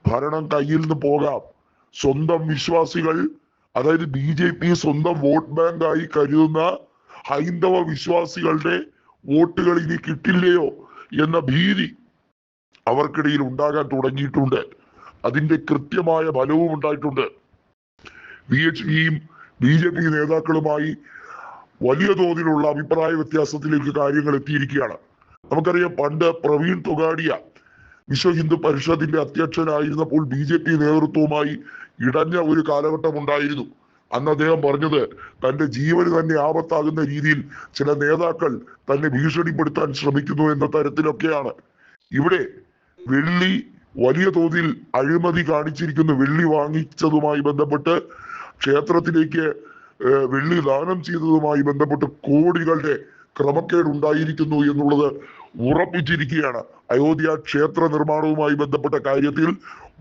ഭരണം കയ്യിൽ നിന്ന് പോകാം. സ്വന്തം വിശ്വാസികൾ, അതായത് BJP സ്വന്തം വോട്ട് ബാങ്കായി കരുതുന്ന ഹൈന്ദവ വിശ്വാസികളുടെ വോട്ടുകൾ ഇനി കിട്ടില്ലയോ എന്ന ഭീതി അവർക്കിടയിൽ ഉണ്ടാകാൻ തുടങ്ങിയിട്ടുണ്ട്. അതിന്റെ കൃത്യമായ ഫലവും ഉണ്ടായിട്ടുണ്ട്. VHPയും BJP നേതാക്കളുമായി വലിയ തോതിലുള്ള അഭിപ്രായ വ്യത്യാസത്തിലേക്ക് കാര്യങ്ങൾ എത്തിയിരിക്കുകയാണ്. നമുക്കറിയാം, പണ്ട് പ്രവീൺ തൊഗാഡിയ വിശ്വ ഹിന്ദു പരിഷത്തിന്റെ അധ്യക്ഷനായിരുന്നപ്പോൾ BJP നേതൃത്വവുമായി ഇടഞ്ഞ ഒരു കാലഘട്ടം ഉണ്ടായിരുന്നു. അന്ന് അദ്ദേഹം പറഞ്ഞത് തന്റെ ജീവന് തന്നെ ആപത്താകുന്ന രീതിയിൽ ചില നേതാക്കൾ തന്നെ ഭീഷണിപ്പെടുത്താൻ ശ്രമിക്കുന്നു എന്ന തരത്തിലൊക്കെയാണ്. ഇവിടെ വെള്ളി വലിയ തോതിൽ അഴിമതി കാണിച്ചിരിക്കുന്നു. വെള്ളി വാങ്ങിച്ചതുമായി ബന്ധപ്പെട്ട്, ക്ഷേത്രത്തിലേക്ക് വെള്ളി ദാനം ചെയ്തതുമായി ബന്ധപ്പെട്ട് കോടികളുടെ ക്രമക്കേട് ഉണ്ടായിരിക്കുന്നു എന്നുള്ളത് ഉറപ്പിച്ചിരിക്കുകയാണ്. അയോധ്യ ക്ഷേത്ര നിർമ്മാണവുമായി ബന്ധപ്പെട്ട കാര്യത്തിൽ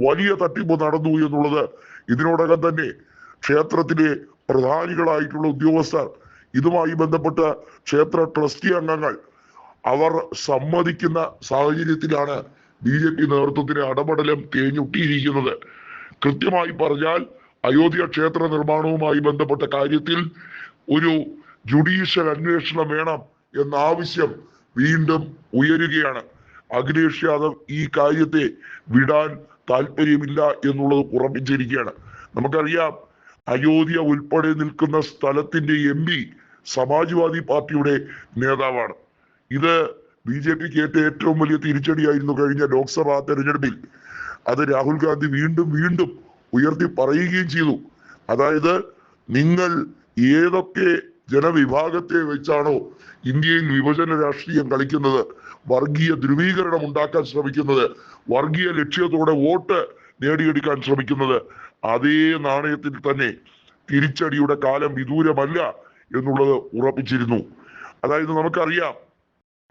വലിയ തട്ടിപ്പ് നടന്നു എന്നുള്ളത് ഇതിനോടകം തന്നെ ക്ഷേത്രത്തിലെ പ്രധാനികളായിട്ടുള്ള ഉദ്യോഗസ്ഥർ, ഇതുമായി ബന്ധപ്പെട്ട ക്ഷേത്ര ട്രസ്റ്റി അംഗങ്ങൾ അവർ സമ്മതിക്കുന്ന സാഹചര്യത്തിലാണ് BJP നേതൃത്വത്തിന് അടപടലം തേഞ്ഞൊട്ടിയിരിക്കുന്നത്. കൃത്യമായി പറഞ്ഞാൽ അയോധ്യ ക്ഷേത്ര നിർമ്മാണവുമായി ബന്ധപ്പെട്ട കാര്യത്തിൽ ഒരു ജുഡീഷ്യൽ അന്വേഷണം വേണം എന്ന ആവശ്യം വീണ്ടും ഉയരുകയാണ്. അഖിലേഷ് യാദവ് ഈ കാര്യത്തെ വിടാൻ താല്പര്യമില്ല എന്നുള്ളത് ഉറപ്പിച്ചിരിക്കുകയാണ്. നമുക്കറിയാം, അയോധ്യ ഉൾപ്പെടെ നിൽക്കുന്ന സ്ഥലത്തിന്റെ MP സമാജ്വാദി പാർട്ടിയുടെ നേതാവാണ്. ഇത് BJPക്ക് ഏറ്റ ഏറ്റവും വലിയ തിരിച്ചടിയായിരുന്നു കഴിഞ്ഞ ലോക്സഭാ തെരഞ്ഞെടുപ്പിൽ. അത് രാഹുൽ ഗാന്ധി വീണ്ടും വീണ്ടും ഉയർത്തി പറയുകയും ചെയ്തു. അതായത്, നിങ്ങൾ ഏതൊക്കെ ജനവിഭാഗത്തെ വെച്ചാണോ ഇന്ത്യയിൽ വിഭജന രാഷ്ട്രീയം കളിക്കുന്നത്, വർഗീയ ധ്രുവീകരണം ഉണ്ടാക്കാൻ ശ്രമിക്കുന്നത്, വർഗീയ ലക്ഷ്യത്തോടെ വോട്ട് നേടിയെടുക്കാൻ ശ്രമിക്കുന്നത്, അതേ നാണയത്തിൽ തന്നെ തിരിച്ചടിയുടെ കാലം വിദൂരമല്ല എന്നുള്ളത് ഉറപ്പിച്ചിരുന്നു. അതായത്, നമുക്കറിയാം,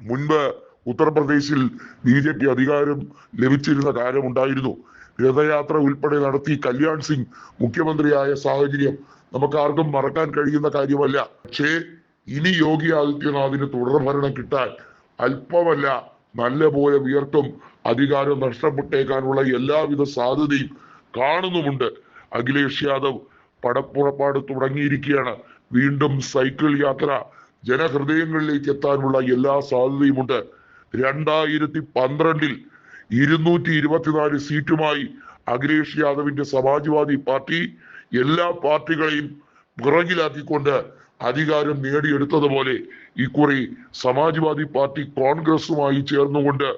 മുൻപ് ഉത്തർപ്രദേശിൽ BJP അധികാരം ലഭിച്ചിരുന്ന കാലമുണ്ടായിരുന്നു. രഥയാത്ര ഉൾപ്പെടെ നടത്തി കല്യാൺ സിംഗ് മുഖ്യമന്ത്രിയായ സാഹചര്യം നമുക്കാർക്കും മറക്കാൻ കഴിയുന്ന കാര്യമല്ല. പക്ഷേ ഇനി യോഗി ആദിത്യനാഥിന് തുടർഭരണം കിട്ടാൻ അല്പമല്ല നല്ല പോലെ വിയർത്തും അധികാരം നഷ്ടപ്പെട്ടേക്കാനുള്ള എല്ലാവിധ സാധ്യതയും കാണുന്നുമുണ്ട്. അഖിലേഷ് യാദവ് പടപ്പുറപ്പാട് തുടങ്ങിയിരിക്കുകയാണ്. വീണ്ടും സൈക്കിൾ യാത്ര ജനഹൃദയങ്ങളിലേക്ക് എത്താനുള്ള എല്ലാ സാധ്യതയുമുണ്ട്. 2012 224 സീറ്റുമായി അഖിലേഷ് യാദവിന്റെ സമാജ്വാദി പാർട്ടി എല്ലാ പാർട്ടികളെയും പിറകിലാക്കിക്കൊണ്ട് അധികാരം നേടിയെടുത്തതുപോലെ ഇക്കുറി സമാജ്വാദി പാർട്ടി കോൺഗ്രസുമായി ചേർന്നുകൊണ്ട്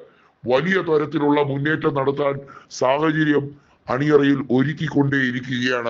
വലിയ തരത്തിലുള്ള മുന്നേറ്റം നടത്താൻ സാഹചര്യം അണിയറയിൽ ഒരുക്കിക്കൊണ്ടേയിരിക്കുകയാണ്.